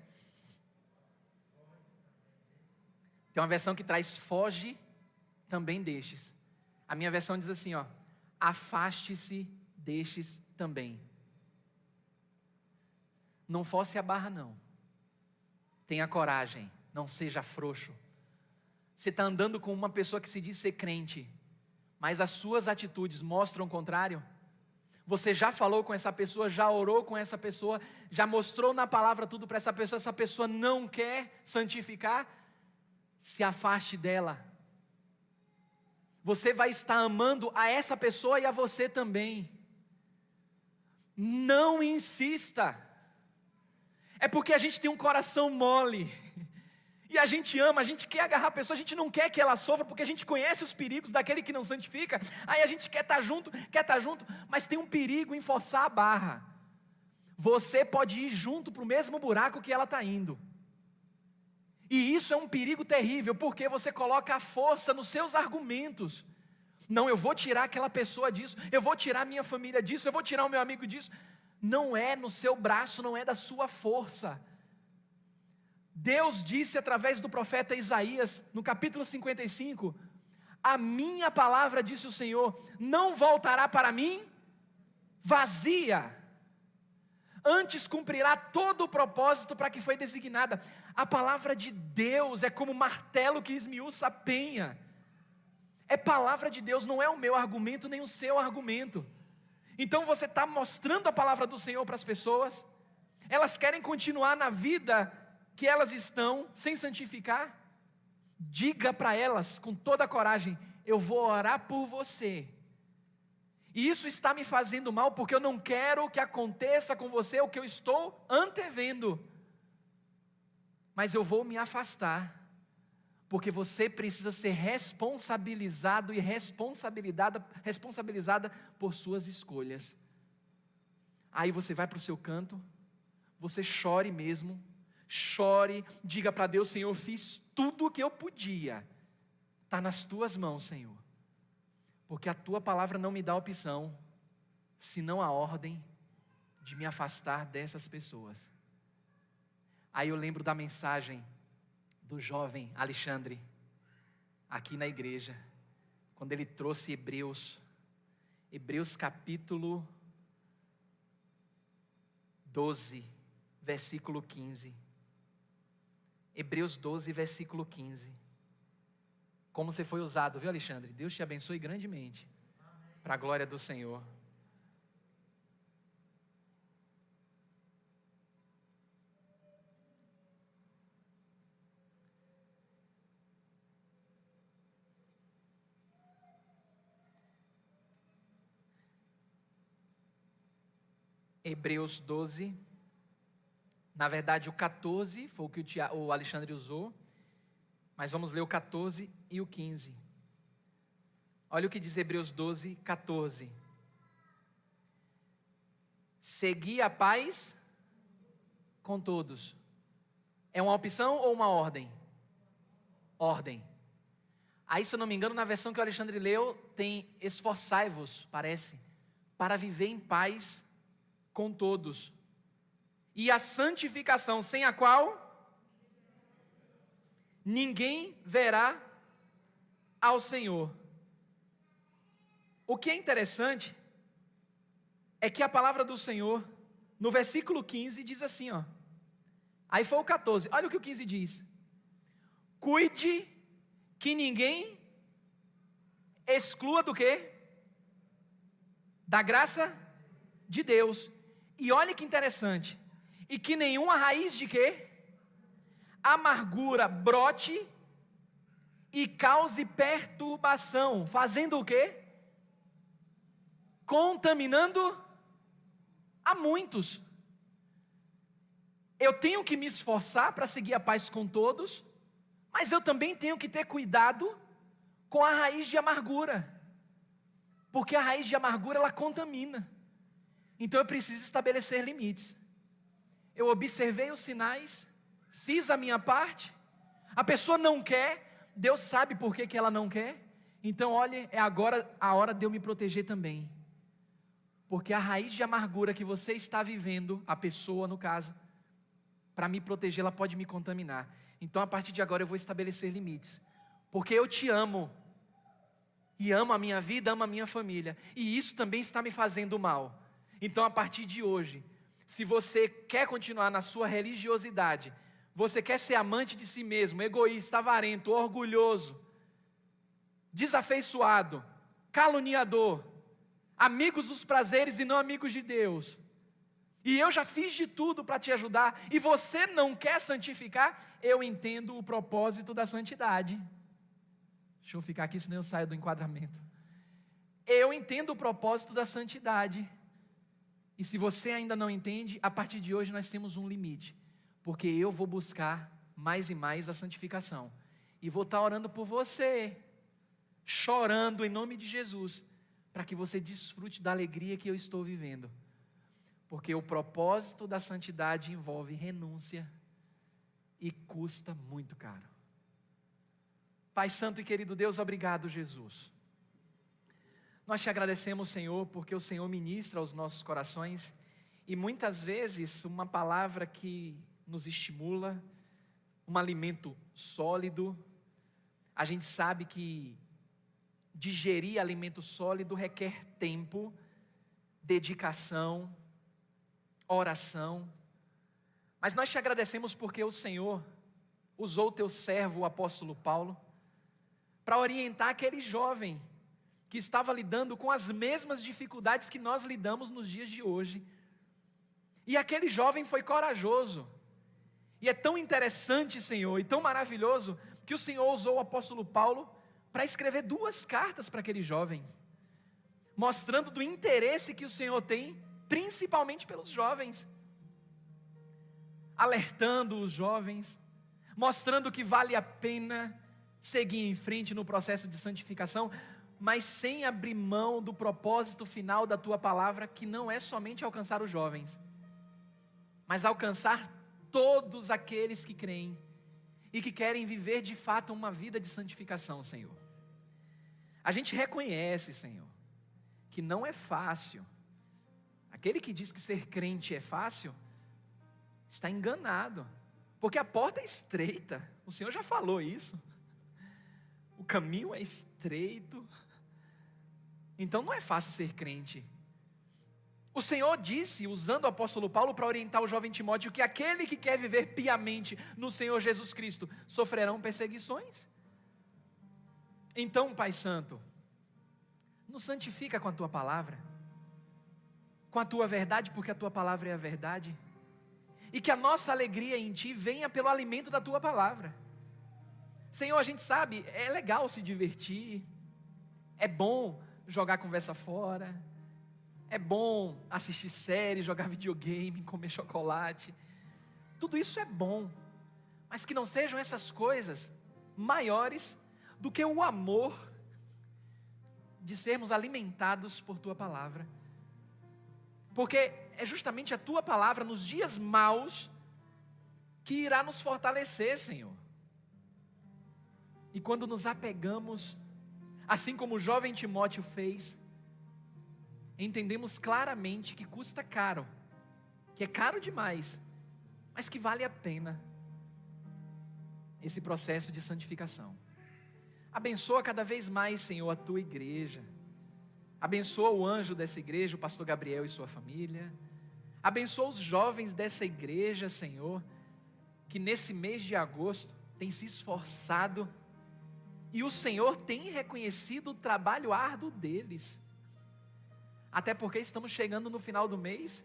Tem uma versão que traz foge também destes. A minha versão diz assim, afaste-se destes também. Não force a barra não. Tenha coragem, não seja frouxo. Você está andando com uma pessoa que se diz ser crente, mas as suas atitudes mostram o contrário. Você já falou com essa pessoa, já orou com essa pessoa, já mostrou na palavra tudo para essa pessoa não quer santificar, se afaste dela. Você vai estar amando a essa pessoa e a você também. Não insista. É porque a gente tem um coração mole. E a gente ama, a gente quer agarrar a pessoa, a gente não quer que ela sofra, porque a gente conhece os perigos daquele que não santifica. Aí a gente quer estar junto, mas tem um perigo em forçar a barra. Você pode ir junto para o mesmo buraco que ela está indo. E isso é um perigo terrível, porque você coloca a força nos seus argumentos. Não, eu vou tirar aquela pessoa disso, eu vou tirar minha família disso, eu vou tirar o meu amigo disso. Não é no seu braço, não é da sua força. Deus disse através do profeta Isaías, no capítulo 55, a minha palavra, disse o Senhor, não voltará para mim vazia, antes cumprirá todo o propósito para que foi designada. A palavra de Deus é como martelo que esmiuça a penha. É palavra de Deus, não é o meu argumento nem o seu argumento. Então você está mostrando a palavra do Senhor para as pessoas, elas querem continuar na vida que elas estão sem santificar. Diga para elas com toda a coragem, eu vou orar por você. E isso está me fazendo mal, porque eu não quero que aconteça com você o que eu estou antevendo. Mas eu vou me afastar, porque você precisa ser responsabilizado e responsabilizada por suas escolhas. Aí você vai para o seu canto, você chore mesmo, chore, diga para Deus, Senhor, fiz tudo o que eu podia, está nas tuas mãos, Senhor, porque a tua palavra não me dá opção, senão a ordem de me afastar dessas pessoas. Aí eu lembro da mensagem do jovem Alexandre, aqui na igreja, quando ele trouxe Hebreus capítulo 12, versículo 15. Hebreus 12, versículo 15. Como você foi usado, viu, Alexandre? Deus te abençoe grandemente, para a glória do Senhor. Hebreus 12, na verdade o 14 foi o que o Alexandre usou, mas vamos ler o 14 e o 15. Olha o que diz Hebreus 12, 14. Segui a paz com todos. É uma opção ou uma ordem? Ordem. Aí, se eu não me engano, na versão que o Alexandre leu, tem esforçai-vos, parece, para viver em paz com todos. E a santificação, sem a qual ninguém verá ao Senhor. O que é interessante é que a palavra do Senhor, no versículo 15, diz assim, ó. Aí foi o 14, olha o que o 15 diz. Cuide que ninguém exclua do quê? Da graça de Deus. E olha que interessante. E que nenhuma raiz de quê? Amargura brote e cause perturbação. Fazendo o quê? Contaminando a muitos. Eu tenho que me esforçar para seguir a paz com todos, mas eu também tenho que ter cuidado com a raiz de amargura, porque a raiz de amargura ela contamina. Então eu preciso estabelecer limites. Eu observei os sinais, fiz a minha parte, a pessoa não quer, Deus sabe por que ela não quer, então olha, é agora a hora de eu me proteger também, porque a raiz de amargura que você está vivendo, a pessoa no caso, para me proteger ela pode me contaminar. Então a partir de agora eu vou estabelecer limites, porque eu te amo, e amo a minha vida, amo a minha família, e isso também está me fazendo mal. Então a partir de hoje, se você quer continuar na sua religiosidade, você quer ser amante de si mesmo, egoísta, avarento, orgulhoso, desafeiçoado, caluniador, amigos dos prazeres e não amigos de Deus, e eu já fiz de tudo para te ajudar, e você não quer santificar, eu entendo o propósito da santidade. Deixa eu ficar aqui, senão eu saio do enquadramento. Eu entendo o propósito da santidade. E se você ainda não entende, a partir de hoje nós temos um limite. Porque eu vou buscar mais e mais a santificação. E vou estar orando por você, chorando em nome de Jesus, para que você desfrute da alegria que eu estou vivendo. Porque o propósito da santidade envolve renúncia e custa muito caro. Pai santo e querido Deus, obrigado, Jesus. Nós te agradecemos, Senhor, porque o Senhor ministra aos nossos corações e muitas vezes uma palavra que nos estimula, um alimento sólido. A gente sabe que digerir alimento sólido requer tempo, dedicação, oração. Mas nós te agradecemos porque o Senhor usou o teu servo, o apóstolo Paulo, para orientar aquele jovem que estava lidando com as mesmas dificuldades que nós lidamos nos dias de hoje. E aquele jovem foi corajoso. E é tão interessante, Senhor, e tão maravilhoso, que o Senhor usou o apóstolo Paulo para escrever 2 cartas para aquele jovem, mostrando do interesse que o Senhor tem, principalmente pelos jovens, alertando os jovens, mostrando que vale a pena seguir em frente no processo de santificação, mas sem abrir mão do propósito final da tua palavra, que não é somente alcançar os jovens, mas alcançar todos aqueles que creem e que querem viver de fato uma vida de santificação, Senhor. A gente reconhece, Senhor, que não é fácil. Aquele que diz que ser crente é fácil, está enganado, porque a porta é estreita, o Senhor já falou isso, o caminho é estreito, então não é fácil ser crente. O Senhor disse, usando o apóstolo Paulo para orientar o jovem Timóteo, que aquele que quer viver piamente no Senhor Jesus Cristo, sofrerão perseguições. Então, Pai Santo, nos santifica com a Tua palavra, com a Tua verdade, porque a Tua palavra é a verdade, e que a nossa alegria em Ti venha pelo alimento da Tua palavra. Senhor, a gente sabe, é legal se divertir, é bom jogar a conversa fora, é bom assistir série, jogar videogame, comer chocolate, tudo isso é bom, mas que não sejam essas coisas maiores do que o amor de sermos alimentados por Tua palavra, porque é justamente a Tua palavra nos dias maus que irá nos fortalecer, Senhor. E quando nos apegamos, assim como o jovem Timóteo fez, entendemos claramente que custa caro, que é caro demais, mas que vale a pena esse processo de santificação. Abençoa cada vez mais, Senhor, a tua igreja. Abençoa o anjo dessa igreja, o pastor Gabriel e sua família. Abençoa os jovens dessa igreja, Senhor, que nesse mês de agosto tem se esforçado e o Senhor tem reconhecido o trabalho árduo deles. Até porque estamos chegando no final do mês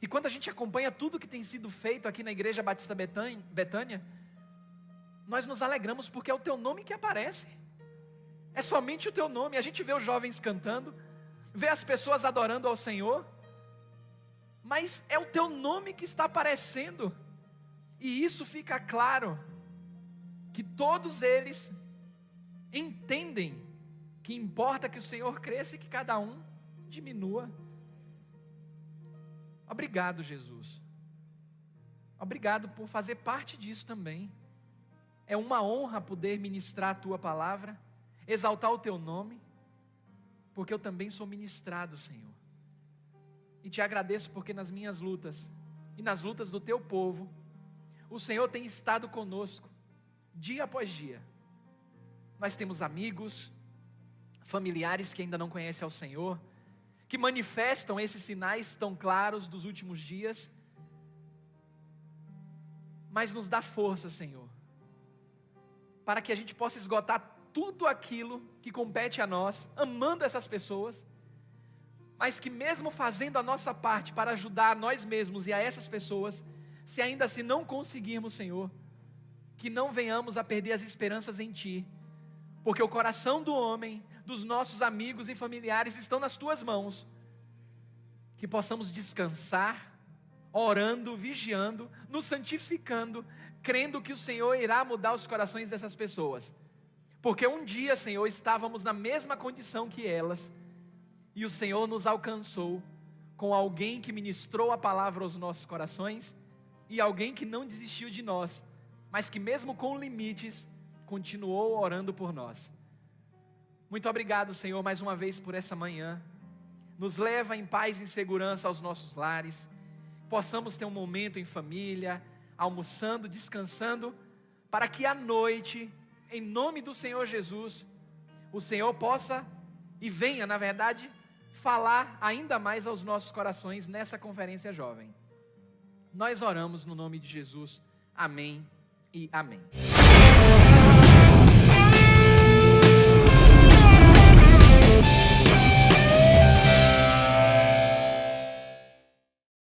e quando a gente acompanha tudo que tem sido feito aqui na Igreja Batista Betânia, nós nos alegramos porque é o teu nome que aparece. É somente o teu nome. A gente vê os jovens cantando, vê as pessoas adorando ao Senhor, mas é o teu nome que está aparecendo. E isso fica claro, que todos eles entendem que importa que o Senhor cresça e que cada um diminua. Obrigado, Jesus. Obrigado por fazer parte disso também. É uma honra poder ministrar a tua palavra, exaltar o teu nome, porque eu também sou ministrado, Senhor. E te agradeço porque nas minhas lutas e nas lutas do teu povo, o Senhor tem estado conosco, dia após dia. Nós temos amigos, familiares que ainda não conhecem ao Senhor, que manifestam esses sinais tão claros dos últimos dias, mas nos dá força, Senhor, para que a gente possa esgotar tudo aquilo que compete a nós, amando essas pessoas, mas que mesmo fazendo a nossa parte para ajudar a nós mesmos e a essas pessoas, se ainda assim não conseguirmos, Senhor, que não venhamos a perder as esperanças em Ti, porque o coração do homem, dos nossos amigos e familiares estão nas Tuas mãos, que possamos descansar, orando, vigiando, nos santificando, crendo que o Senhor irá mudar os corações dessas pessoas, porque um dia, Senhor, estávamos na mesma condição que elas, e o Senhor nos alcançou com alguém que ministrou a palavra aos nossos corações, e alguém que não desistiu de nós, mas que mesmo com limites, continuou orando por nós. Muito obrigado, Senhor, mais uma vez por essa manhã. Nos leva em paz e segurança aos nossos lares, possamos ter um momento em família, almoçando, descansando, para que à noite, em nome do Senhor Jesus, o Senhor possa e venha, na verdade, falar ainda mais aos nossos corações nessa conferência jovem. Nós oramos no nome de Jesus. Amém e amém.